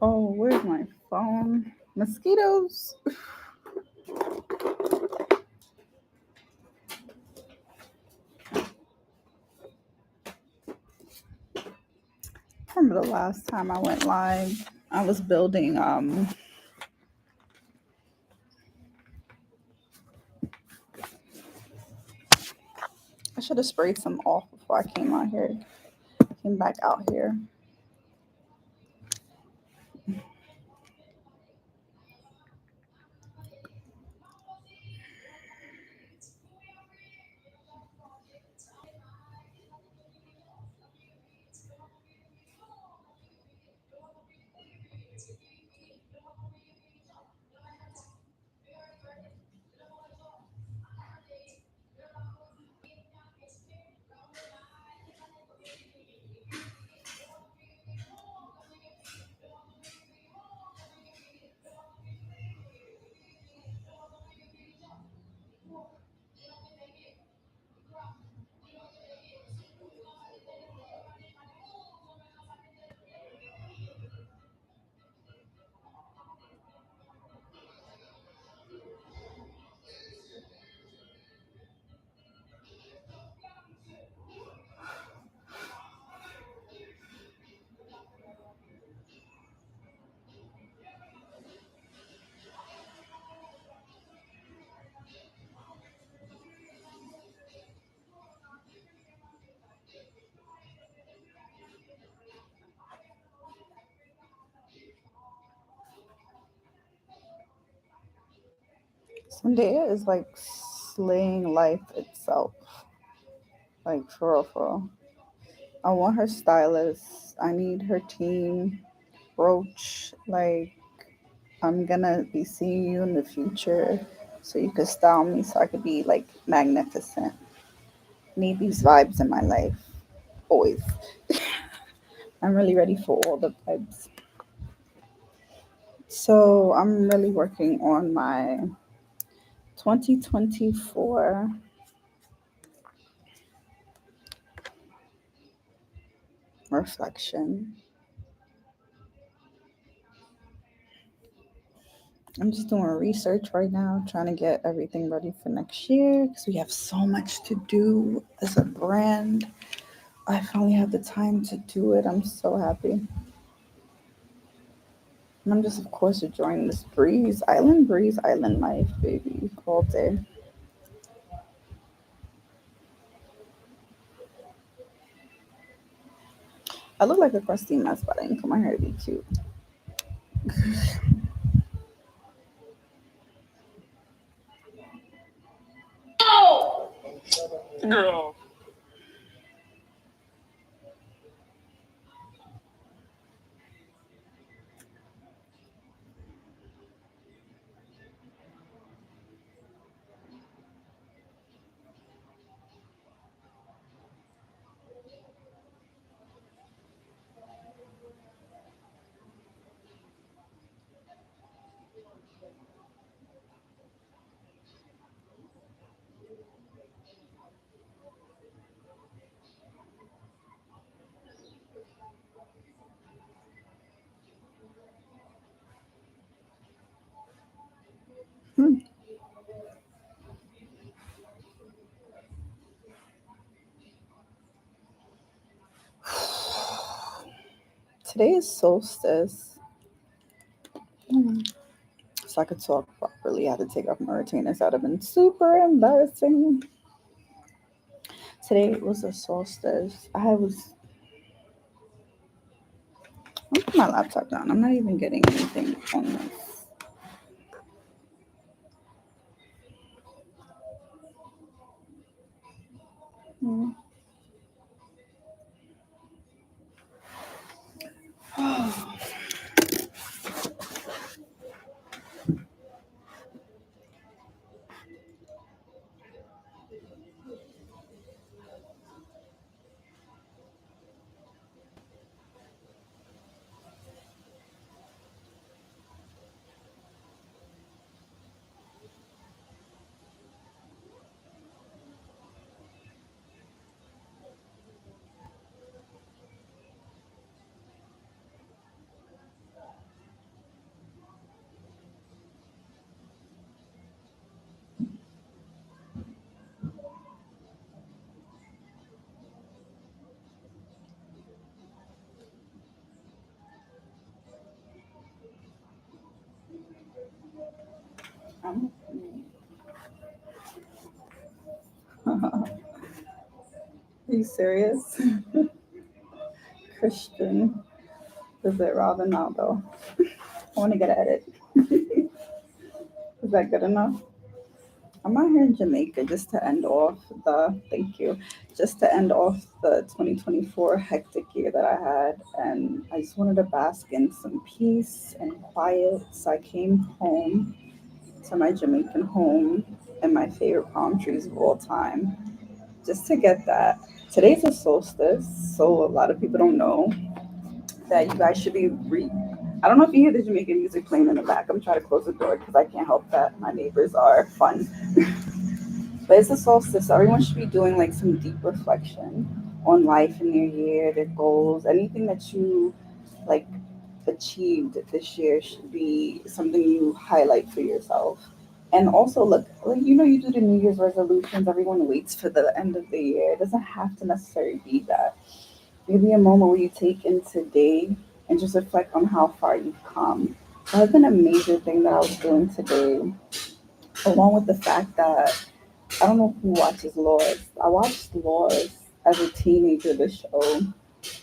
Oh, where's my phone? Mosquitoes. I remember the last time I went live, I was building I should have sprayed some off before I came back out here. Zendaya is like slaying life itself. Like for real, for real. I want her stylist. I need her team. Roach. Like I'm gonna be seeing you in the future, so you could style me, so I could be like magnificent. Need these vibes in my life, always. I'm really ready for all the vibes. So I'm really working on my 2024 reflection. I'm just doing research right now, trying to get everything ready for next year because we have so much to do as a brand. I finally have the time to do it. I'm so happy. And I'm just, of course, enjoying this breeze, island life, baby, all day. I look like a crusty mess, but I didn't put my hair to be cute. Girl. Hmm. Today is solstice. Hmm. So I could talk properly. I had to take off my retainers. That would have been super embarrassing. Today was a solstice. I'm putting my laptop down. I'm not even getting anything on this. Hmm. Are you serious? Christian. Is it Robin now though? I want to get at it. Is that good enough? I'm out here in Jamaica just to end off the thank you, just to end off the 2024 hectic year that I had, and I just wanted to bask in some peace and quiet. So I came home to my Jamaican home and my favorite palm trees of all time, just to get that. Today's a solstice, so a lot of people don't know that you guys should be I don't know if you hear the Jamaican music playing in the back. I'm trying to close the door because I can't help that. My neighbors are fun. But it's a solstice, so everyone should be doing like some deep reflection on life in their year, their goals, anything that you like achieved this year should be something you highlight for yourself. And also look, like you do the New Year's resolutions, everyone waits for the end of the year. It doesn't have to necessarily be that. Maybe a moment where you take in today and just reflect on how far you've come. That has been a major thing that I was doing today, along with the fact that I don't know who watches Laws. I watched Laws as a teenager, the show,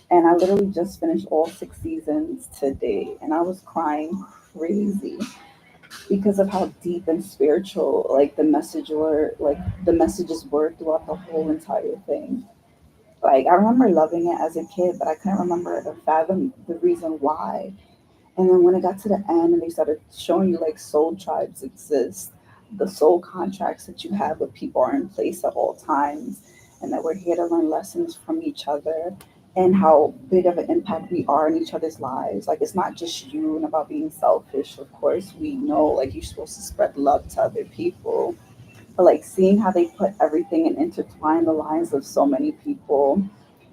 and I literally just finished all 6 seasons today, and I was crying crazy because of how deep and spiritual like the messages were throughout the whole entire thing. Like I remember loving it as a kid, but I couldn't remember the fathom the reason why. And then when it got to the end and they started showing you like soul tribes exist, the soul contracts that you have with people are in place at all times, and that we're here to learn lessons from each other and how big of an impact we are in each other's lives. Like it's not just you and about being selfish. Of course, we know like you're supposed to spread love to other people, but like seeing how they put everything and intertwine the lives of so many people,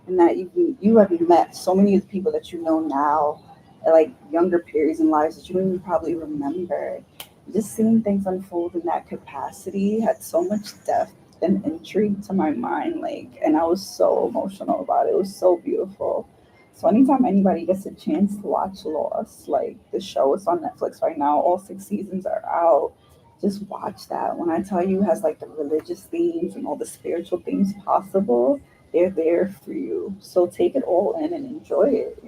and that you have met so many of the people that you know now at like younger periods in lives that you don't even probably remember. Just seeing things unfold in that capacity had so much depth and intrigue to my mind, like, and I was so emotional about it. It was so beautiful. So anytime anybody gets a chance to watch Lost, like the show is on Netflix right now, all 6 seasons are out. Just watch that. When I tell you it has like the religious themes and all the spiritual themes possible, they're there for you. So take it all in and enjoy it.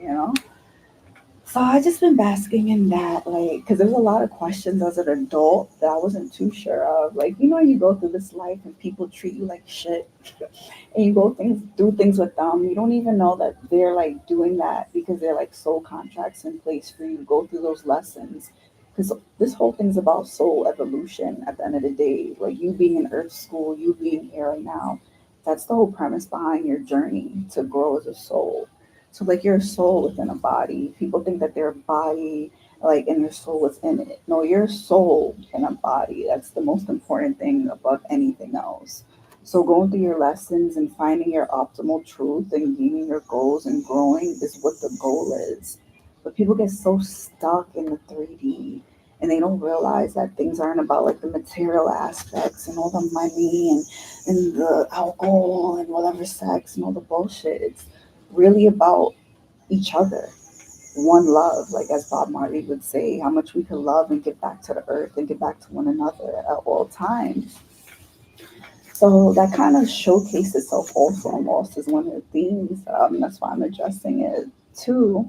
So I just been basking in that, like, because there's a lot of questions as an adult that I wasn't too sure of. Like, you go through this life and people treat you like shit, and you go things do things with them. You don't even know that they're like doing that because they're like soul contracts in place for you to go through those lessons. Because this whole thing's about soul evolution at the end of the day. Like you being in Earth School, you being here right now. That's the whole premise behind your journey to grow as a soul. So like you're a soul within a body. People think that their body, like, and your soul is in it. No, you're a soul in a body. That's the most important thing above anything else. So going through your lessons and finding your optimal truth and gaining your goals and growing is what the goal is. But people get so stuck in the 3D and they don't realize that things aren't about like the material aspects and all the money and the alcohol and whatever sex and all the bullshit. It's really about each other. One love, like as Bob Marley would say, how much we can love and give back to the earth and give back to one another at all times. So that kind of showcased itself also in Lost as one of the themes. That's why I'm addressing it too.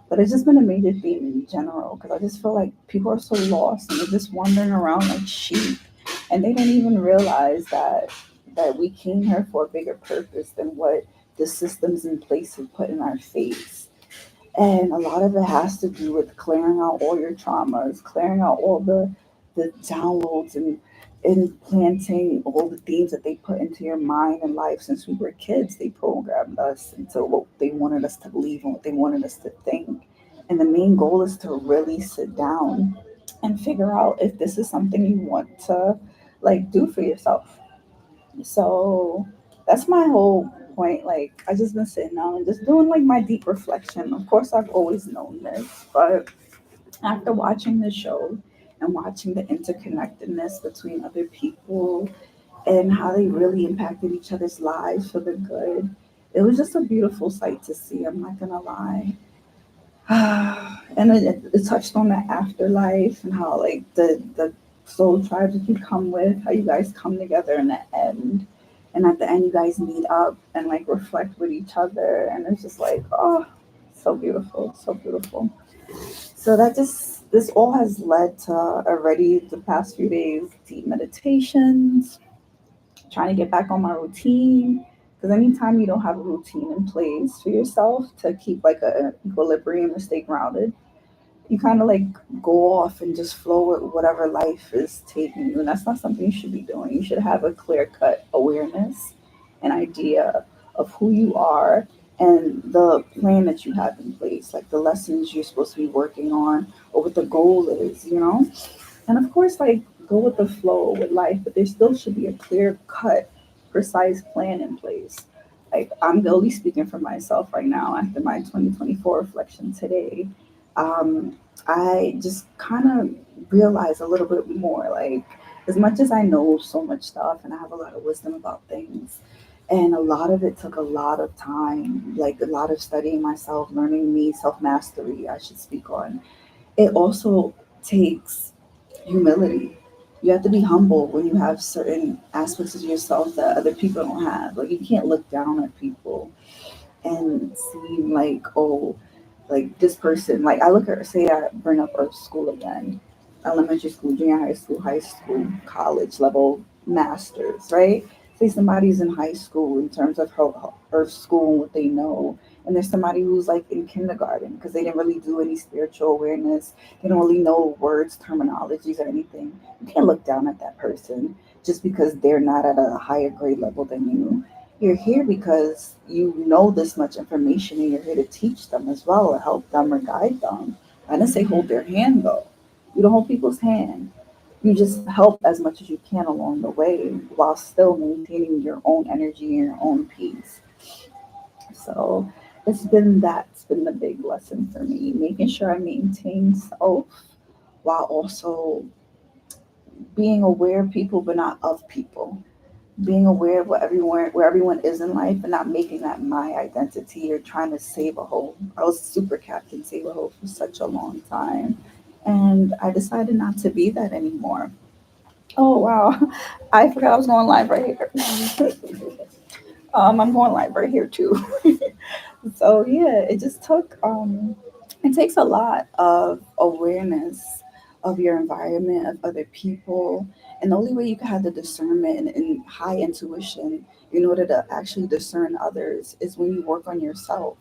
But it's just been a major theme in general because I just feel like people are so lost and they're just wandering around like sheep, and they don't even realize that we came here for a bigger purpose than what the systems in place have put in our face. And a lot of it has to do with clearing out all your traumas, clearing out all the downloads and implanting all the themes that they put into your mind and life since we were kids. They programmed us into what they wanted us to believe and what they wanted us to think. And the main goal is to really sit down and figure out if this is something you want to like do for yourself. So that's my whole point. Like I just been sitting down and just doing like my deep reflection. Of course I've always known this, but after watching the show and watching the interconnectedness between other people and how they really impacted each other's lives for the good, it was just a beautiful sight to see. I'm not gonna lie. And it touched on the afterlife and how like the soul tribes that you come with, how you guys come together in the end. And at the end, you guys meet up and like reflect with each other. And it's just like, oh, so beautiful, so beautiful. So that just, this all has led to already the past few days, deep meditations, trying to get back on my routine. Because anytime you don't have a routine in place for yourself to keep like a equilibrium or stay grounded, you kind of like go off and just flow with whatever life is taking you. And that's not something you should be doing. You should have a clear cut awareness, an idea of who you are and the plan that you have in place, like the lessons you're supposed to be working on or what the goal is, you know? And of course, like go with the flow with life, but there still should be a clear cut, precise plan in place. Like I'm only speaking for myself right now after my 2024 reflection today. Um, I just kind of realized a little bit more. Like as much as I know so much stuff and I have a lot of wisdom about things, and a lot of it took a lot of time, like a lot of studying myself, learning me, self mastery. I should speak on. It also takes humility. You have to be humble when you have certain aspects of yourself that other people don't have. Like you can't look down at people and seem like, oh, like this person, like I look at, say I bring up Earth School again, elementary school, junior high school, college level, masters, right? Say somebody's in high school in terms of her Earth School and what they know, and there's somebody who's like in kindergarten because they didn't really do any spiritual awareness, they don't really know words, terminologies, or anything. You can't look down at that person just because they're not at a higher grade level than you. You're here because you know this much information and you're here to teach them as well or help them or guide them. I didn't say hold their hand though. You don't hold people's hand. You just help as much as you can along the way while still maintaining your own energy and your own peace. So that's been the big lesson for me, making sure I maintain self while also being aware of people but not of people, being aware of what everyone where everyone is in life and not making that my identity or trying to save a hole. I was super captain save a hole for such a long time. And I decided not to be that anymore. Oh wow. I forgot I was going live right here. I'm going live right here too. So yeah, it just took it takes a lot of awareness of your environment, of other people. And the only way you can have the discernment and high intuition in order to actually discern others is when you work on yourself.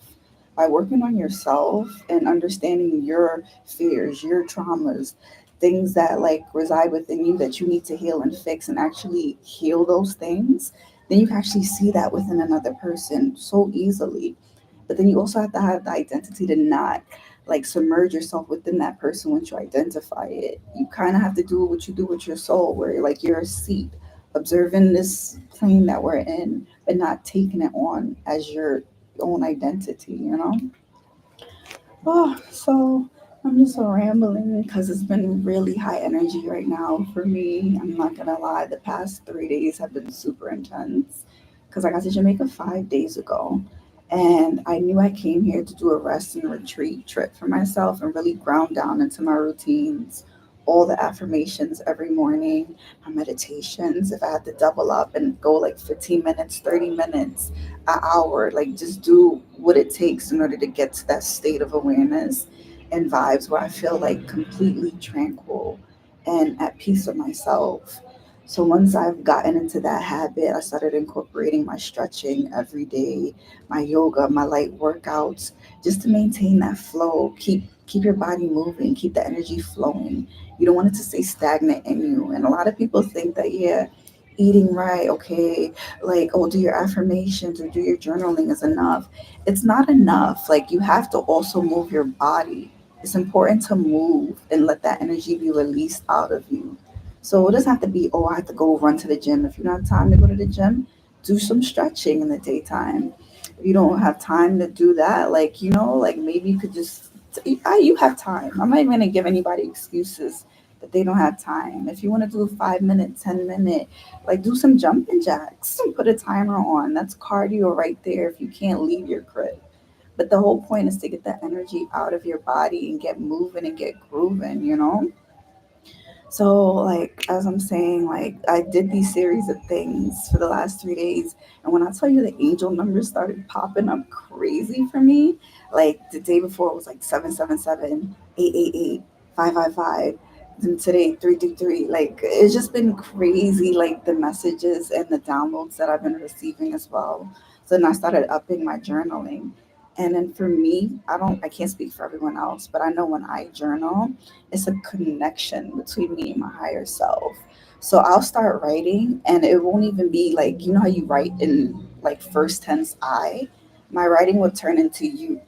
By working on yourself and understanding your fears, your traumas, things that like reside within you that you need to heal and fix and actually heal those things, then you can actually see that within another person so easily. But then you also have to have the identity to not like submerge yourself within that person once you identify it. You kind of have to do what you do with your soul, where like you're a seat observing this plane that we're in, but not taking it on as your own identity, you know? Oh, so I'm just rambling because it's been really high energy right now for me. I'm not gonna lie, the past 3 days have been super intense because I got to Jamaica 5 days ago. And I knew I came here to do a rest and retreat trip for myself and really ground down into my routines, all the affirmations every morning, my meditations. If I had to double up and go like 15 minutes, 30 minutes, an hour, like just do what it takes in order to get to that state of awareness and vibes where I feel like completely tranquil and at peace with myself. So once I've gotten into that habit, I started incorporating my stretching every day, my yoga, my light workouts, just to maintain that flow. Keep your body moving, keep the energy flowing. You don't want it to stay stagnant in you. And a lot of people think that yeah, eating right, okay, like oh do your affirmations or do your journaling is enough. It's not enough. Like you have to also move your body. It's important to move and let that energy be released out of you. So it doesn't have to be, oh, I have to go run to the gym. If you don't have time to go to the gym, do some stretching in the daytime. If you don't have time to do that, like, you know, like maybe you could just, you have time. I'm not even going to give anybody excuses that they don't have time. If you want to do a 5 minute, 10 minute, like do some jumping jacks, put a timer on. That's cardio right there if you can't leave your crib. But the whole point is to get that energy out of your body and get moving and get grooving, you know? So, like, as I'm saying, like, I did these series of things for the last 3 days. And when I tell you the angel numbers started popping up crazy for me, like, the day before it was like 777, 888, 555. Then today, 333. Like, it's just been crazy, like, the messages and the downloads that I've been receiving as well. So then I started upping my journaling. And then for me, I can't speak for everyone else, but I know when I journal, it's a connection between me and my higher self. So I'll start writing and it won't even be like, you know how you write in like first tense I? My writing will turn into you.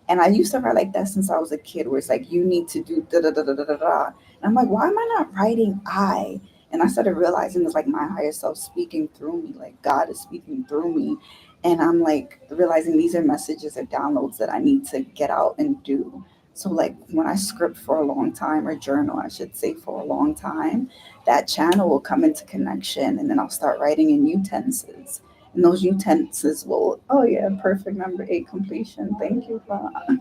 And I used to write like that since I was a kid, where it's like, you need to do da da da da da da da. And I'm like, why am I not writing I? And I started realizing it's like my higher self speaking through me, like God is speaking through me. And I'm like realizing these are messages or downloads that I need to get out and do. So, like, when I script for a long time, or journal, I should say, for a long time, that channel will come into connection and then I'll start writing in new tenses. And those utensils will, oh yeah, perfect number eight completion. Thank you, God.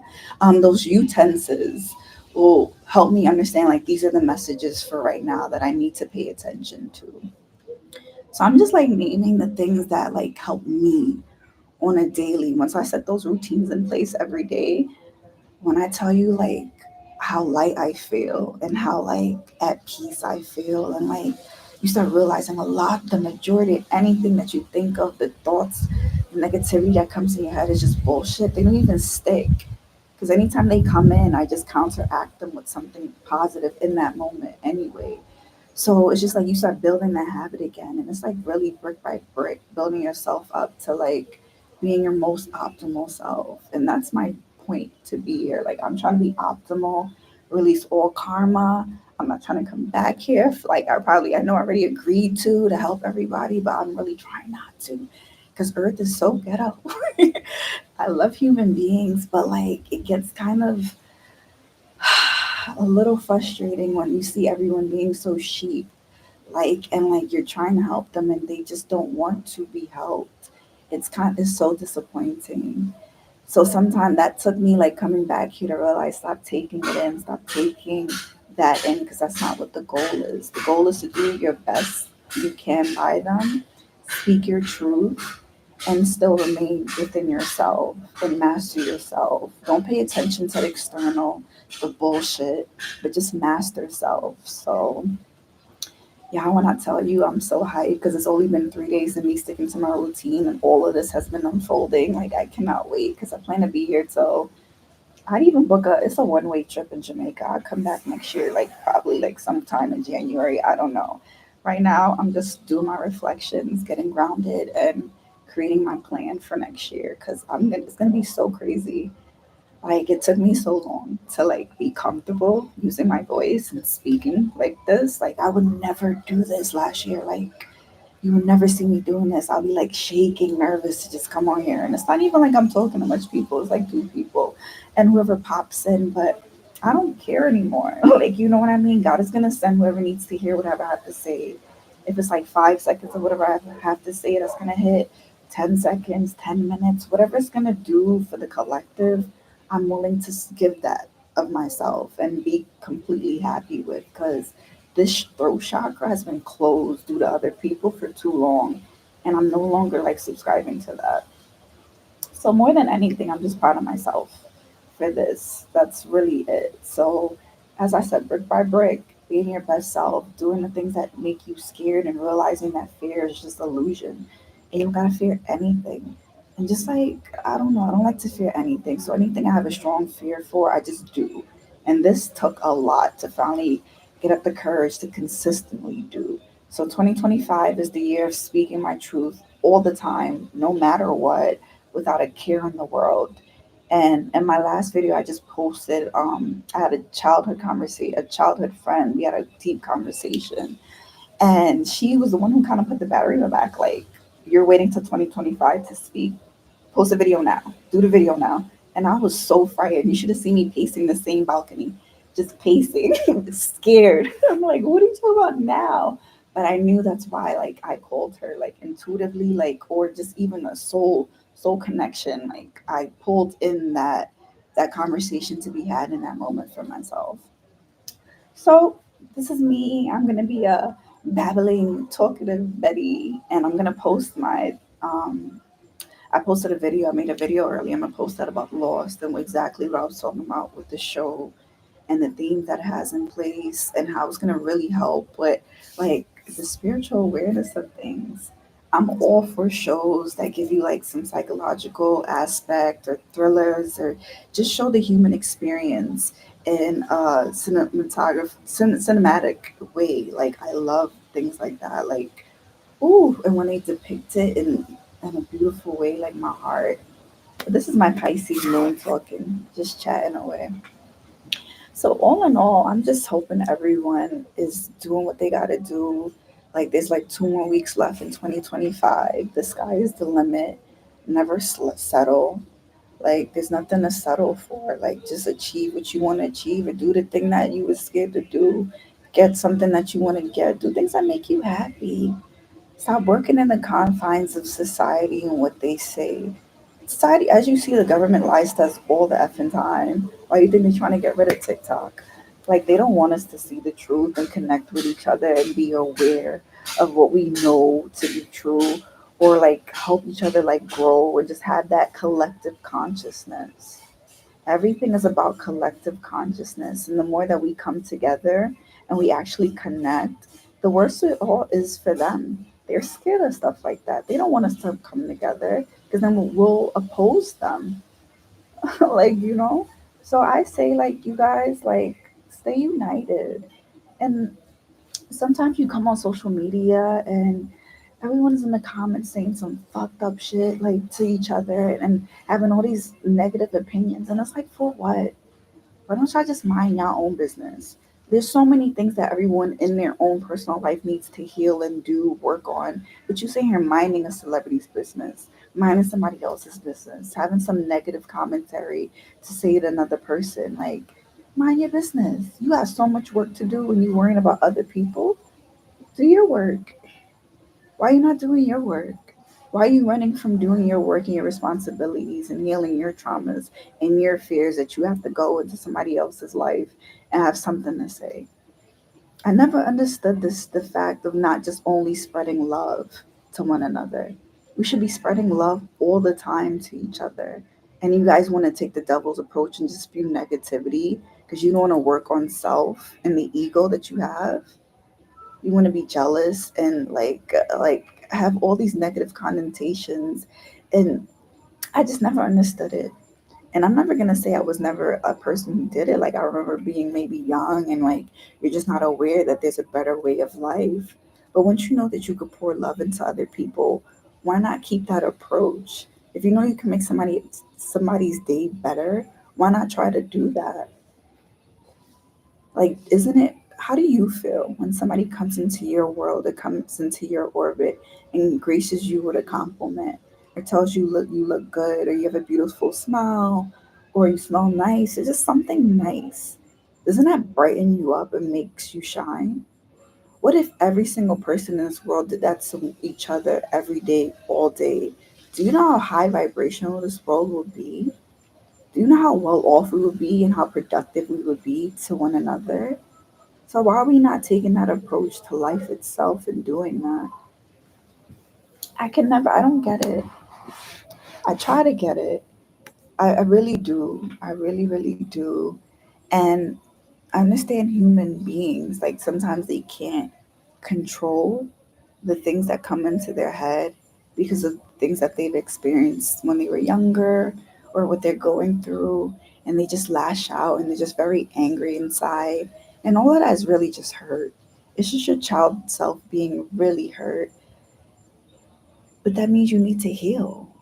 Those utensils will help me understand like these are the messages for right now that I need to pay attention to. So I'm just like naming the things that like help me on a daily. Once I set those routines in place every day, when I tell you like how light I feel and how like at peace I feel, and like you start realizing a lot, the majority of anything that you think of, the thoughts, the negativity that comes in your head is just bullshit. They don't even stick. Because anytime they come in, I just counteract them with something positive in that moment anyway. So it's just like you start building that habit again. And it's like really brick by brick, building yourself up to like being your most optimal self. And that's my point to be here. Like I'm trying to be optimal, release all karma. I'm not trying to come back here. Like I know I already agreed to help everybody, but I'm really trying not to. Because Earth is so ghetto. I love human beings, but like it gets kind of a little frustrating when you see everyone being so sheep, like, and like you're trying to help them and they just don't want to be helped. It's so disappointing. So sometimes that took me like coming back here to realize stop taking it in, stop taking that in, because that's not what the goal is. The goal is to do your best you can by them, speak your truth, and still remain within yourself and master yourself. Don't pay attention to the external, the bullshit, but just master self. So yeah, when I tell you I'm so hyped because it's only been 3 days of me sticking to my routine and all of this has been unfolding. Like I cannot wait because I plan to be here till I'd even book it's a one-way trip in Jamaica. I'll come back next year, like probably like sometime in January. I don't know. Right now I'm just doing my reflections, getting grounded and creating my plan for next year because it's gonna be so crazy. Like it took me so long to like be comfortable using my voice and speaking like this. Like I would never do this last year. Like you would never see me doing this. I'll be like shaking, nervous to just come on here. And it's not even like I'm talking to much people. It's like two people and whoever pops in. But I don't care anymore. Like, you know what I mean? God is going to send whoever needs to hear whatever I have to say. If it's like 5 seconds of whatever I have to say, that's going to hit 10 seconds, 10 minutes, whatever it's going to do for the collective, I'm willing to give that of myself and be completely happy with because this throat chakra has been closed due to other people for too long, and I'm no longer like subscribing to that. So more than anything, I'm just proud of myself for this. That's really it. So as I said, brick by brick, being your best self, doing the things that make you scared and realizing that fear is just illusion. And you don't gotta fear anything. And just like, I don't know, I don't like to fear anything. So anything I have a strong fear for, I just do. And this took a lot to finally get up the courage to consistently do. So 2025 is the year of speaking my truth all the time, no matter what, without a care in the world. And in my last video, I just posted, I had a childhood friend. We had a deep conversation, and she was the one who kind of put the battery in the back. Like, you're waiting till 2025 to speak. Post a video now. Do the video now. And I was so frightened. You should have seen me pacing the same balcony, just pacing, scared. I'm like, what are you talking about now? But I knew that's why, like, I called her, like, intuitively, like, or just even a soul connection. Like, I pulled in that conversation to be had in that moment for myself. So This is me. I'm gonna be a babbling, talkative Betty, and I'm gonna post my. I posted a video. I made a video earlier. I'm gonna post that about Lost and exactly what I was talking about with the show and the themes that it has in place and how it's gonna really help. But like the spiritual awareness of things. I'm all for shows that give you like some psychological aspect or thrillers or just show the human experience in a cinematic way. Like I love things like that. Like ooh, and when they depict it in a beautiful way, like my heart. But this is my Pisces moon talking, just chatting away. So all in all, I'm just hoping everyone is doing what they gotta do. Like there's like 2 more weeks left in 2025. The sky is the limit. Never settle. Like there's nothing to settle for. Like just achieve what you want to achieve and do the thing that you were scared to do. Get something that you want to get. Do things that make you happy. Stop working in the confines of society and what they say. Society, as you see, the government lies to us all the effing time. Why do you think they're trying to get rid of TikTok? Like they don't want us to see the truth and connect with each other and be aware of what we know to be true, or like help each other like grow or just have that collective consciousness. Everything is about collective consciousness. And the more that we come together and we actually connect, the worse it all is for them. They're scared of stuff like that. They don't want us to come together because then we'll oppose them. Like, you know? So I say, like, you guys, like, stay united. And sometimes you come on social media and everyone's in the comments saying some fucked up shit, like, to each other and having all these negative opinions. And it's like, for what? Why don't y'all just mind your own business? There's so many things that everyone in their own personal life needs to heal and do work on. But you sit here minding a celebrity's business, minding somebody else's business, having some negative commentary to say to another person. Like, mind your business. You got so much work to do when you're worrying about other people. Do your work. Why are you not doing your work? Why are you running from doing your work and your responsibilities and healing your traumas and your fears that you have to go into somebody else's life and have something to say? I never understood this the fact of not just only spreading love to one another. We should be spreading love all the time to each other. And you guys want to take the devil's approach and just spew negativity because you don't want to work on self and the ego that you have. You want to be jealous and like have all these negative connotations, and I just never understood it. And I'm never gonna say I was never a person who did it. Like I remember being maybe young and like you're just not aware that there's a better way of life. But once you know that you could pour love into other people, why not keep that approach? If you know you can make somebody's day better, why not try to do that? Like, isn't it? How do you feel when somebody comes into your world or comes into your orbit and graces you with a compliment or tells you look good or you have a beautiful smile or you smell nice? It's just something nice. Doesn't that brighten you up and makes you shine? What if every single person in this world did that to each other every day, all day? Do you know how high vibrational this world would be? Do you know how well off we would be and how productive we would be to one another? So why are we not taking that approach to life itself and doing that? I don't get it. I try to get it. I really do. I really, really do. And I understand human beings, like sometimes they can't control the things that come into their head because of things that they've experienced when they were younger or what they're going through. And they just lash out and they're just very angry inside. And all of that is really just hurt. It's just your child self being really hurt. But that means you need to heal.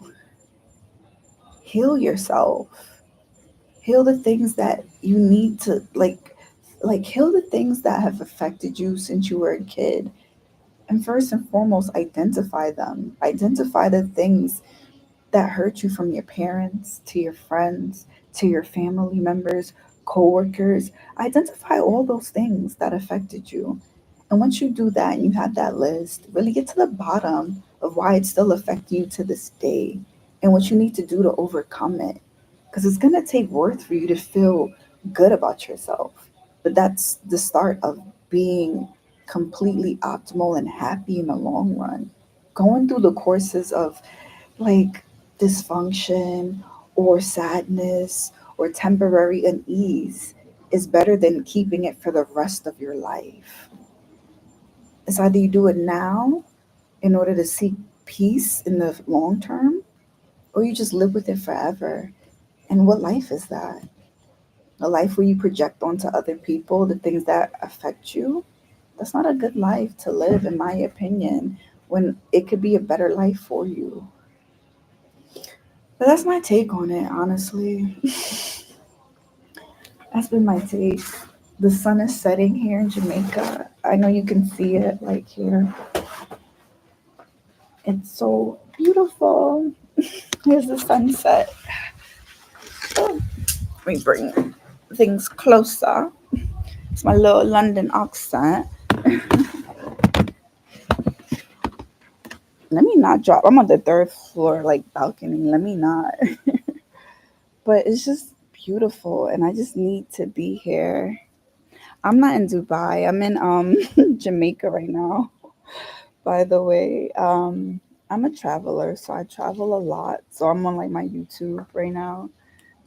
Heal yourself. Heal the things that you need to like heal the things that have affected you since you were a kid. And first and foremost, identify them. Identify the things that hurt you from your parents to your friends to your family members, coworkers. Identify all those things that affected you. And once you do that and you have that list, really get to the bottom of why it's still affecting you to this day and what you need to do to overcome it. Because it's going to take work for you to feel good about yourself. But that's the start of being completely optimal and happy in the long run. Going through the courses of like dysfunction or sadness or temporary unease is better than keeping it for the rest of your life. It's either you do it now in order to seek peace in the long term, or you just live with it forever. And what life is that? A life where you project onto other people the things that affect you? That's not a good life to live, in my opinion, when it could be a better life for you. But that's my take on it, honestly. That's been my take. The sun is setting here in Jamaica. I know you can see it like here. It's so beautiful. Here's the sunset. Oh, let me bring things closer. It's my little London accent. Let me not drop. I'm on the third floor, like balcony. Let me not. But it's just beautiful, and I just need to be here. I'm not in Dubai. I'm in Jamaica right now. By the way, I'm a traveler, so I travel a lot. So I'm on like my YouTube right now,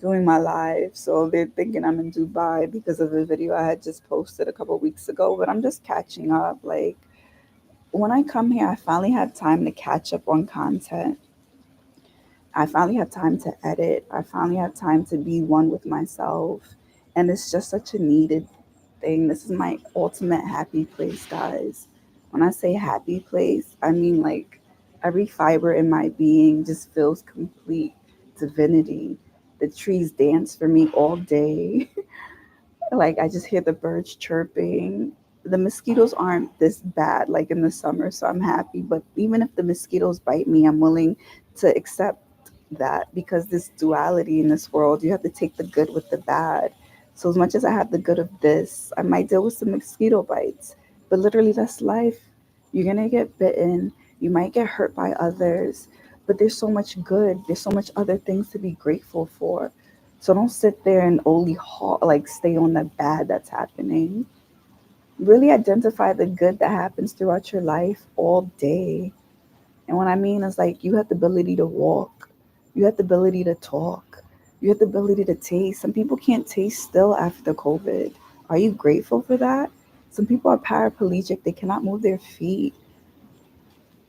doing my live. So they're thinking I'm in Dubai because of a video I had just posted a couple weeks ago. But I'm just catching up. Like when I come here, I finally have time to catch up on content. I finally have time to edit. I finally have time to be one with myself. And it's just such a needed thing. This is my ultimate happy place, guys. When I say happy place, I mean like every fiber in my being just feels complete divinity. The trees dance for me all day. Like I just hear the birds chirping. The mosquitoes aren't this bad like in the summer, so I'm happy. But even if the mosquitoes bite me, I'm willing to accept that because this duality in this world, you have to take the good with the bad. So as much as I have the good of this, I might deal with some mosquito bites. But literally that's life. You're gonna get bitten, you might get hurt by others, but there's so much good. There's so much other things to be grateful for. So don't sit there and only like stay on the bad that's happening. Really identify the good that happens throughout your life all day. And what I mean is like you have the ability to walk, you have the ability to talk, you have the ability to taste. Some people can't taste still after COVID. Are you grateful for that? Some people are paraplegic, they cannot move their feet.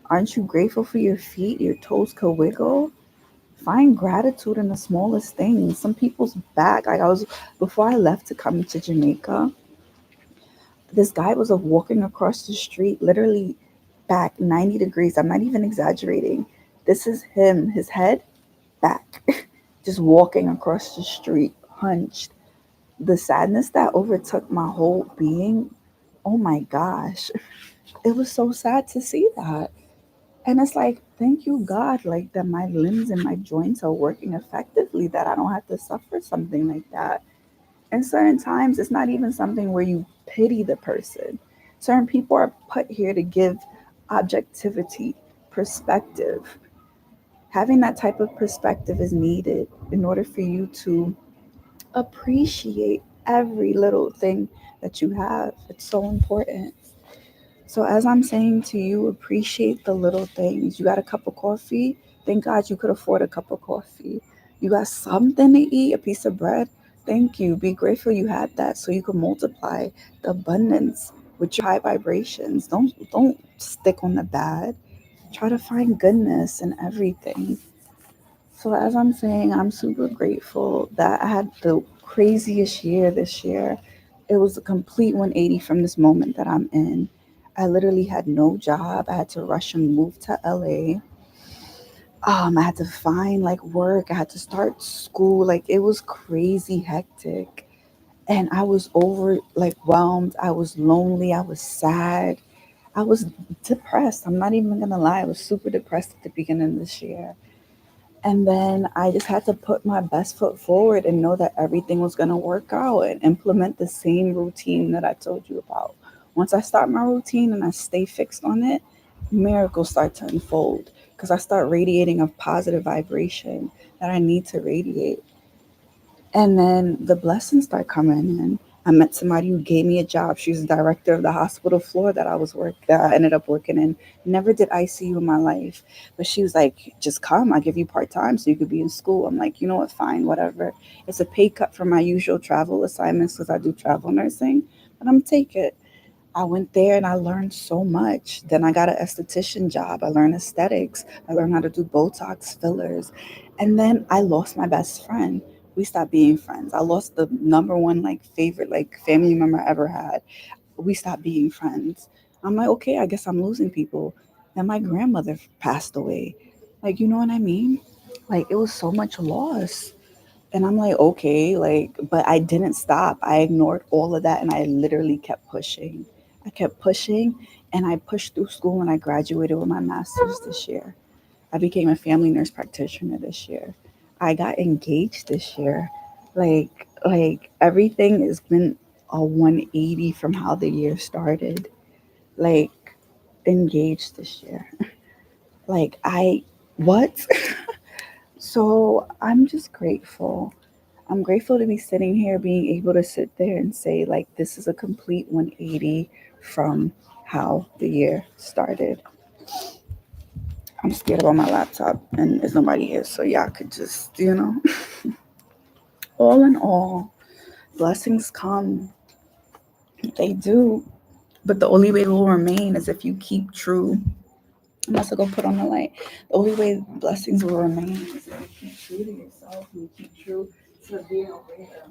Aren't you grateful for your feet? Your toes could wiggle. Find gratitude in the smallest things. Some people's back, like I was, before I left to come to Jamaica, this guy was walking across the street, literally back 90 degrees. I'm not even exaggerating. This is him, his head back, just walking across the street, hunched. The sadness that overtook my whole being, oh my gosh, it was so sad to see that. And it's like, thank you, God, like that my limbs and my joints are working effectively, that I don't have to suffer something like that. And certain times, it's not even something where you pity the person. Certain people are put here to give objectivity, perspective. Having that type of perspective is needed in order for you to appreciate every little thing that you have. It's so important. So, as I'm saying to you, appreciate the little things. You got a cup of coffee? Thank God you could afford a cup of coffee. You got something to eat, a piece of bread? Thank you. Be grateful you had that so you can multiply the abundance with your high vibrations. Don't stick on the bad. Try to find goodness in everything. So as I'm saying, I'm super grateful that I had the craziest year this year. It was a complete 180 from this moment that I'm in. I literally had no job. I had to rush and move to LA. I had to find like work. I had to start school. Like it was crazy hectic. And I was over like whelmed. I was lonely. I was sad. I was depressed. I'm not even gonna lie. I was super depressed at the beginning of this year. And then I just had to put my best foot forward and know that everything was going to work out and implement the same routine that I told you about. Once I start my routine and I stay fixed on it, miracles start to unfold because I start radiating a positive vibration that I need to radiate. And then the blessings start coming in. I met somebody who gave me a job. She was the director of the hospital floor that I ended up working in. Never did ICU in my life, but she was like, "Just come. I give you part time so you could be in school." I'm like, you know what? Fine, whatever. It's a pay cut from my usual travel assignments because I do travel nursing, but I'm take it. I went there and I learned so much. Then I got an esthetician job. I learned aesthetics. I learned how to do Botox fillers. And then I lost my best friend. We stopped being friends. I lost the number one like favorite like family member I ever had. We stopped being friends. I'm like, okay, I guess I'm losing people. Then my grandmother passed away. Like, you know what I mean? Like it was so much loss. And I'm like, okay, like, but I didn't stop. I ignored all of that and I literally kept pushing. I kept pushing and I pushed through school and I graduated with my master's this year. I became a family nurse practitioner this year. I got engaged this year. Like everything has been a 180 from how the year started. Like engaged this year. Like I what? So I'm just grateful. I'm grateful to be sitting here, being able to sit there and say, like, this is a complete 180 from how the year started. I'm scared about my laptop, and there's nobody here, so y'all could just, all in all, blessings come. They do. But the only way it will remain is if you keep true. I must have go put on the light. The only way blessings will remain is if you keep true to yourself and you keep true to being aware.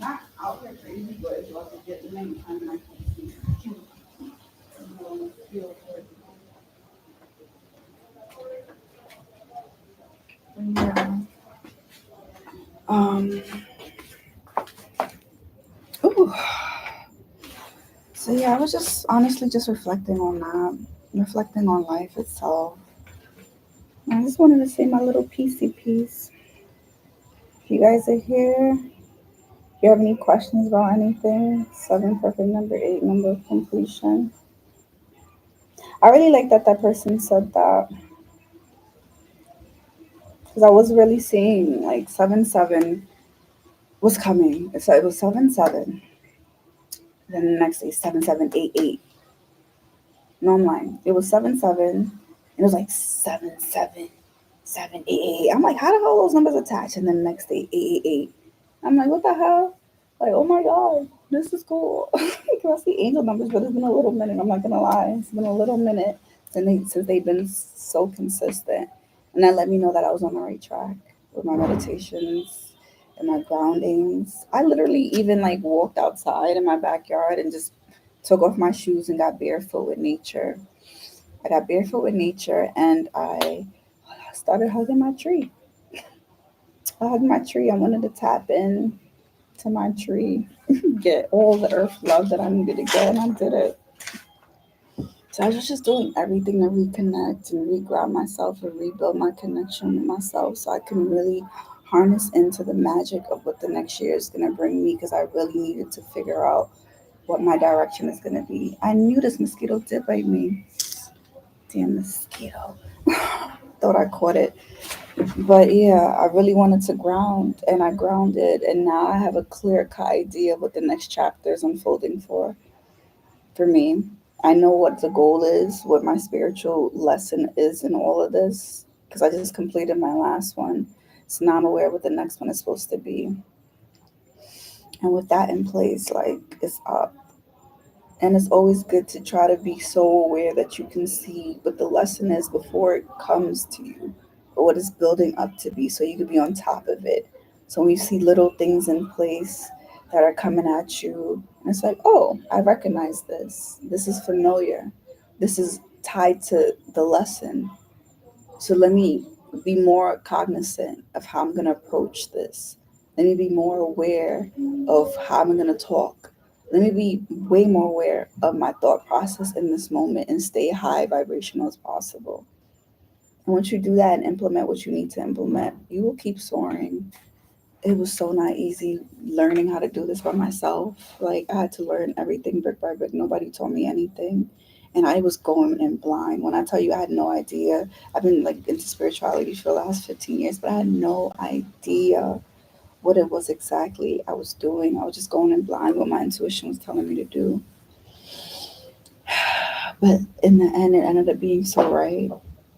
Not out here crazy, but it's about to get the name time and I can't see. Yeah. Um. Ooh. So yeah, I was just honestly just reflecting on that, reflecting on life itself. I just wanted to say my little piecey piece. If you guys are here, if you have any questions about anything, seven perfect number, eight number of completion. I really like that that person said that because I was really seeing like 7 7 was coming. So it was 7 7. Then the next day 7 7 8 8. No, I'm lying. It was 7 7. It was like 7 7 7 8 8. I'm like, how the hell are those numbers attached? And then the next day 8 8 8. I'm like, what the hell? Like, oh my god, this is cool. Because I see angel numbers, but it's been a little minute. I'm not gonna lie, it's been a little minute since they've been so consistent, and that let me know that I was on the right track with my meditations and my groundings. I literally even like walked outside in my backyard and just took off my shoes and got barefoot with nature. I got barefoot with nature and I started hugging my tree. I hugged my tree. I wanted to tap in to my tree, get all the earth love that I needed to get, and I did it. So I was just doing everything to reconnect and reground myself and rebuild my connection with myself so I can really harness into the magic of what the next year is going to bring me because I really needed to figure out what my direction is going to be. I knew this mosquito did bite me. Damn mosquito. Thought I caught it. But yeah, I really wanted to ground, and I grounded, and now I have a clear cut idea of what the next chapter is unfolding for me. I know what the goal is, what my spiritual lesson is in all of this, because I just completed my last one. So now I'm aware what the next one is supposed to be. And with that in place, like, it's up. And it's always good to try to be so aware that you can see what the lesson is before it comes to you, or what it's building up to be, so you can be on top of it. So when you see little things in place that are coming at you, and it's like, oh, I recognize this. This is familiar. This is tied to the lesson. So let me be more cognizant of how I'm going to approach this. Let me be more aware of how I'm going to talk. Let me be way more aware of my thought process in this moment and stay high vibrational as possible. And once you do that and implement what you need to implement, you will keep soaring. It was so not easy learning how to do this by myself. Like, I had to learn everything brick by brick. Nobody told me anything. And I was going in blind. When I tell you I had no idea, I've been like into spirituality for the last 15 years, but I had no idea what it was exactly I was doing. I was just going in blind what my intuition was telling me to do. But in the end, it ended up being so right.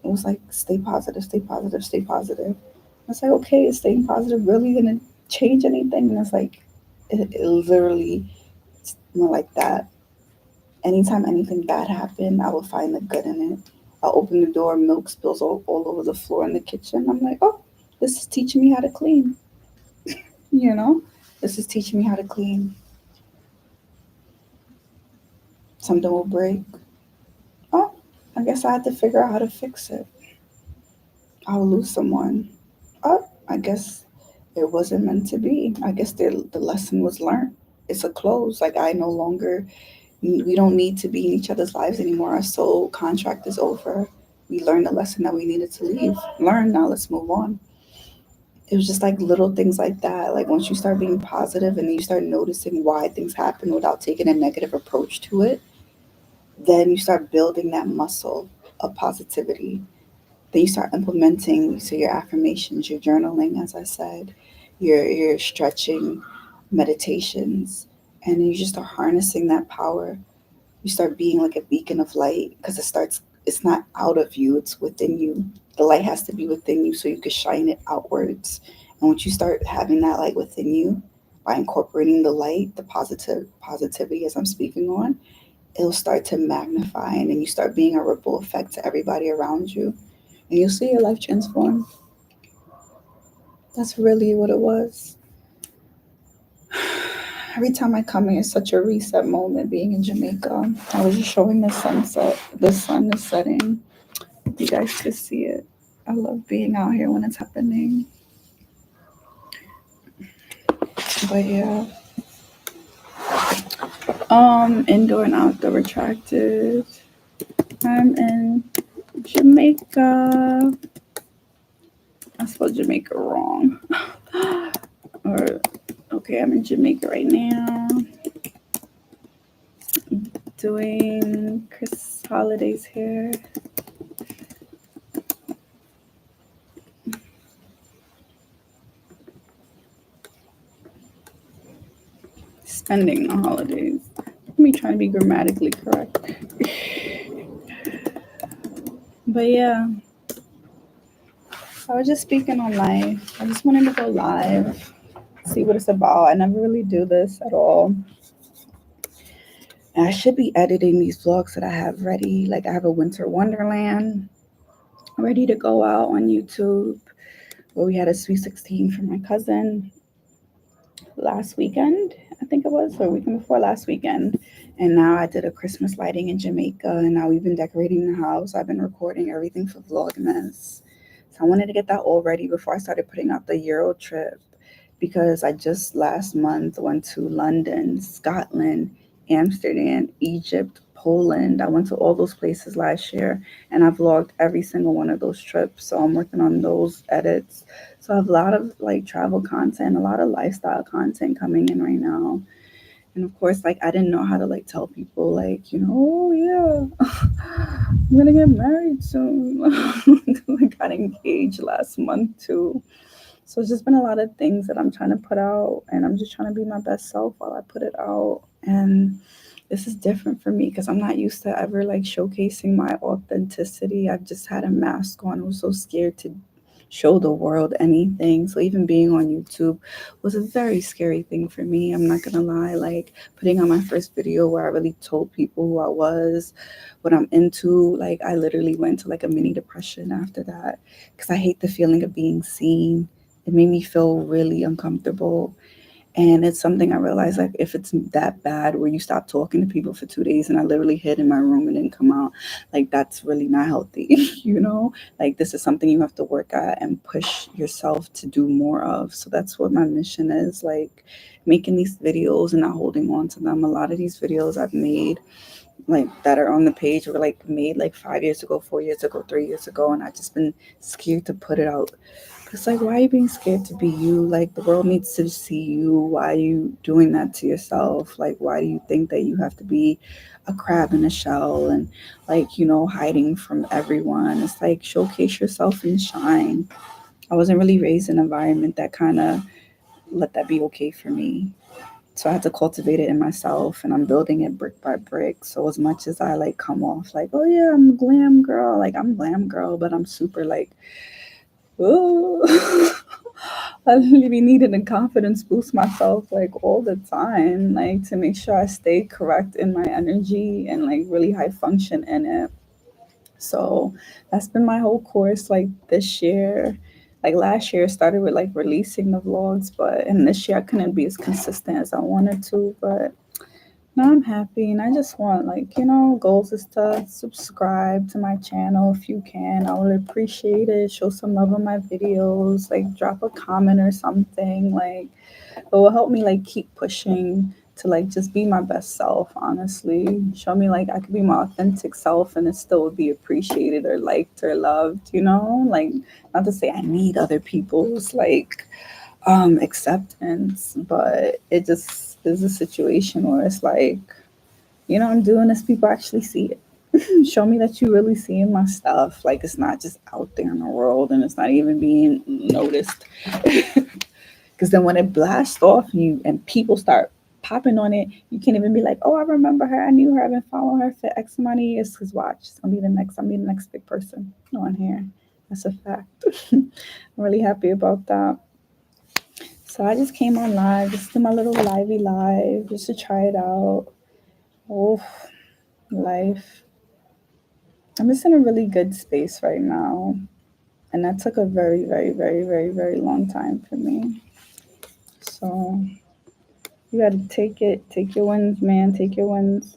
It was like, stay positive, stay positive, stay positive. I was like, okay, is staying positive really going to change anything? And it's like, it literally went like that. Anytime anything bad happened, I would find the good in it. I'll open the door, milk spills all over the floor in the kitchen. I'm like, oh, this is teaching me how to clean, you know? This is teaching me how to clean. Something will break. Oh, I guess I had to figure out how to fix it. I'll lose someone. Oh, I guess it wasn't meant to be. I guess the lesson was learned. It's a close. Like, I no longer, we don't need to be in each other's lives anymore. Our soul contract is over. We learned the lesson that we needed to leave. Learn, now let's move on. It was just like little things like that. Like, once you start being positive and then you start noticing why things happen without taking a negative approach to it, then you start building that muscle of positivity. Then you start implementing, so your affirmations, your journaling, as I said, your stretching, meditations, and then you just start harnessing that power. You start being like a beacon of light, because it's not out of you, it's within you. The light has to be within you so you can shine it outwards. And once you start having that light within you, by incorporating the light, the positivity as I'm speaking on, it'll start to magnify, and then you start being a ripple effect to everybody around you, and you'll see your life transform. That's really what it was. Every time I come here, it's such a reset moment being in Jamaica. I was just showing the sunset. The sun is setting. You guys could see it. I love being out here when it's happening. But yeah, indoor and outdoor retracted. I'm in Jamaica. I spelled Jamaica wrong. Or okay, I'm in Jamaica right now, doing Chris Holiday's hair. Spending the holidays. Me trying to be grammatically correct. But yeah, I was just speaking on life. I just wanted to go live, see what it's about. I never really do this at all. And I should be editing these vlogs that I have ready. Like, I have a winter wonderland ready to go out on YouTube, where we had a sweet 16 for my cousin last weekend, I think it was, or weekend before last weekend. And now I did a Christmas lighting in Jamaica, and now we've been decorating the house. I've been recording everything for Vlogmas. So I wanted to get that all ready before I started putting out the Euro trip, because I just last month went to London, Scotland, Amsterdam, Egypt, Poland. I went to all those places last year, and I vlogged every single one of those trips. So I'm working on those edits. So I have a lot of like travel content, a lot of lifestyle content coming in right now. And of course, like, I didn't know how to like tell people, like, oh yeah, I'm gonna get married soon. I got engaged last month too. So it's just been a lot of things that I'm trying to put out, and I'm just trying to be my best self while I put it out. And this is different for me because I'm not used to ever like showcasing my authenticity. I've just had a mask on. I was so scared to show the world anything. So even being on YouTube was a very scary thing for me. I'm not gonna lie. Like putting on my first video where I really told people who I was, what I'm into. Like I literally went to like a mini depression after that because I hate the feeling of being seen. It made me feel really uncomfortable. And it's something I realized, like, if it's that bad where you stop talking to people for 2 days and I literally hid in my room and didn't come out, like, that's really not healthy, you know? Like, this is something you have to work at and push yourself to do more of. So that's what my mission is, like, making these videos and not holding on to them. A lot of these videos I've made, like, that are on the page were, like, made, like, 5 years ago, 4 years ago, 3 years ago, and I've just been scared to put it out. It's like, why are you being scared to be you? Like, the world needs to see you. Why are you doing that to yourself? Like, why do you think that you have to be a crab in a shell and, like, hiding from everyone? It's like, showcase yourself and shine. I wasn't really raised in an environment that kind of let that be okay for me. So I had to cultivate it in myself, and I'm building it brick by brick. So as much as I like come off like, oh yeah, I'm glam girl, like I'm glam girl, but I'm super like, oh, I really be needing a confidence boost myself like all the time, like to make sure I stay correct in my energy and like really high function in it. So that's been my whole course like this year. Like last year started with like releasing the vlogs, but and this year I couldn't be as consistent as I wanted to, but now I'm happy and I just want like, goals is to subscribe to my channel if you can. I would appreciate it. Show some love on my videos, like drop a comment or something. Like it will help me like keep pushing to like just be my best self, honestly. Show me like I could be my authentic self and it still would be appreciated or liked or loved. Like not to say I need other people's like acceptance, but it just is a situation where it's like, I'm doing this, people actually see it. Show me that you really seeing my stuff. Like it's not just out there in the world and it's not even being noticed. Because then when it blasts off you and people start popping on it, you can't even be like, oh, I remember her. I knew her. I've been following her for X amount of years. Because watch, it's gonna be the next. I'm be the next big person on here. That's a fact. I'm really happy about that. So I just came on live, just do my little livey live, just to try it out. Oh, life. I'm just in a really good space right now. And that took a very, very, very, very, very long time for me. So you gotta take it. Take your wins, man. Take your wins.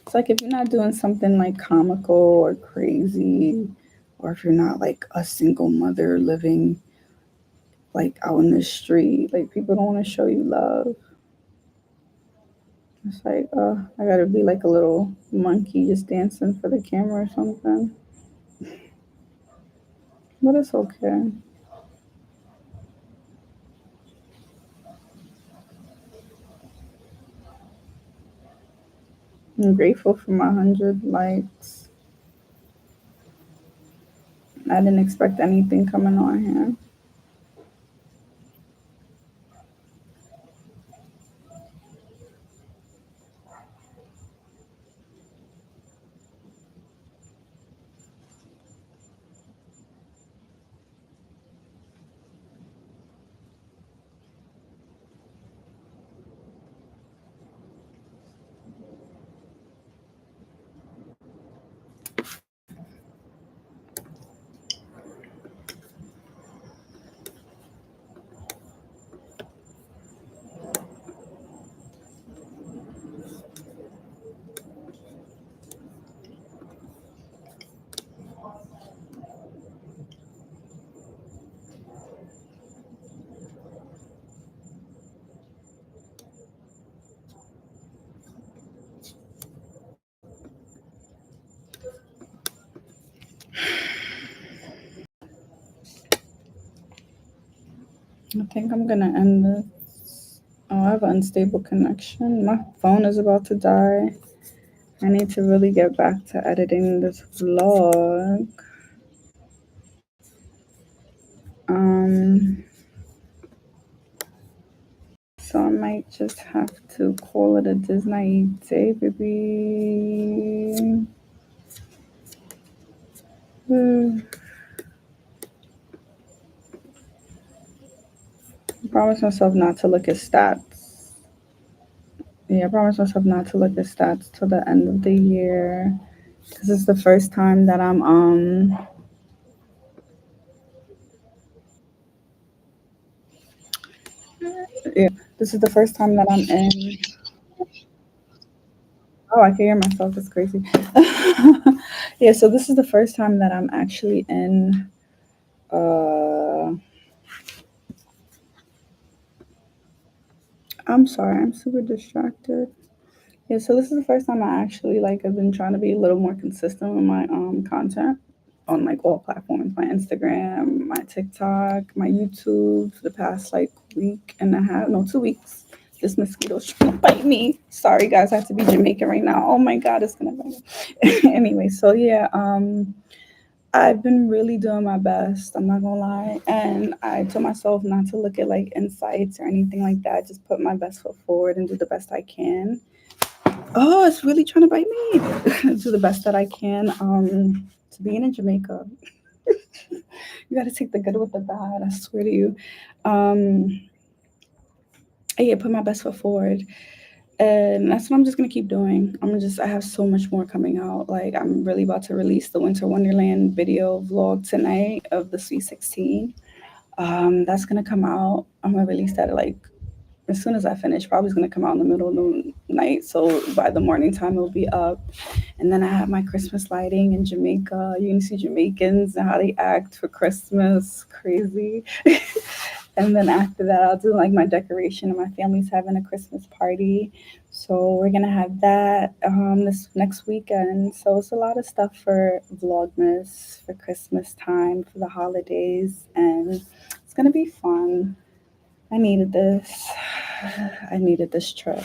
It's like if you're not doing something like comical or crazy, or if you're not like a single mother living like out in the street, like people don't want to show you love. It's like, I gotta be like a little monkey just dancing for the camera or something. But it's okay. I'm grateful for my 100 likes. I didn't expect anything coming on here. I think I'm gonna end this. Oh, I have an unstable connection. My phone is about to die. I need to really get back to editing this vlog. Um, so I might just have to call it a Disney day, baby. I promised myself not to look at stats. Yeah, I promised myself not to look at stats till the end of the year. Because it's the first time that yeah, this is the first time that I'm in. Oh, I can hear myself. That's crazy. Yeah, so this is the first time that I'm actually in. Uh, I'm sorry, I'm super distracted. Yeah, so this is the first time I actually like I've been trying to be a little more consistent with my content on like all platforms, my Instagram, my TikTok, my YouTube for the past like week and a half, no, 2 weeks. This mosquito's trying to bite me. Sorry guys, I have to be Jamaican right now. Oh my god, it's gonna bite me. Anyway, so yeah, I've been really doing my best. I'm not gonna lie, and I told myself not to look at like insights or anything like that. Just put my best foot forward and do the best I can. Oh, it's really trying to bite me. Do the best that I can. To being in Jamaica, you got to take the good with the bad. I swear to you. Um, yeah, put my best foot forward, and that's what I'm just gonna keep doing. I have so much more coming out. Like I'm really about to release the Winter Wonderland video vlog tonight of the Sweet 16. That's gonna come out. I'm gonna release that like as soon as I finish. Probably it's gonna come out in the middle of the night, so by the morning time it'll be up. And then I have my Christmas lighting in Jamaica. You can see Jamaicans and how they act for Christmas, crazy. And then after that, I'll do like my decoration, and my family's having a Christmas party. So we're gonna have that this next weekend. So it's a lot of stuff for Vlogmas, for Christmas time, for the holidays, and it's gonna be fun. I needed this. I needed this trip.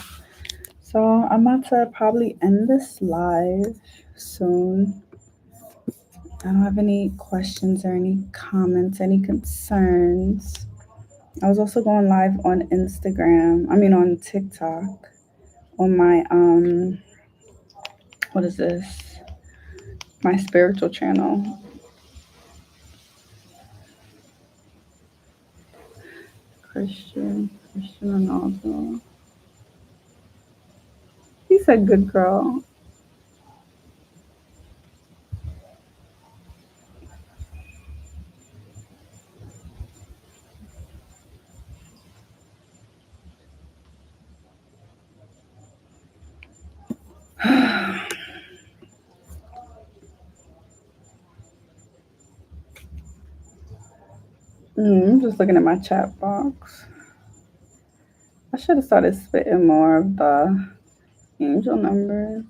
So I'm about to probably end this live soon. I don't have any questions or any comments, any concerns. I was also going live on Instagram. I mean on TikTok on my what is this? My spiritual channel. Christian Ronaldo. He said good girl. I'm just looking at my chat box. I should have started spitting more of the angel numbers.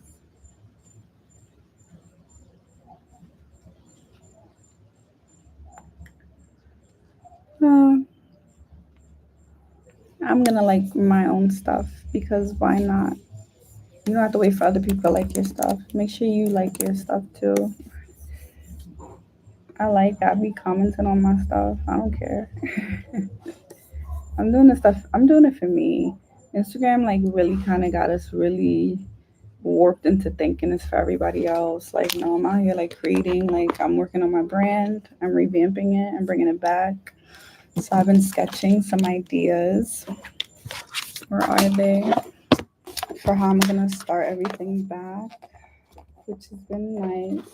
Uh, I'm gonna like my own stuff because why not? You don't have to wait for other people to like your stuff. Make sure you like your stuff too. I be commenting on my stuff. I don't care. I'm doing this stuff. I'm doing it for me. Instagram like really kind of got us really warped into thinking it's for everybody else. Like no, I'm out here like creating. Like I'm working on my brand. I'm revamping it and bringing it back. So I've been sketching some ideas. Where are they? For how I'm gonna start everything back, which has been nice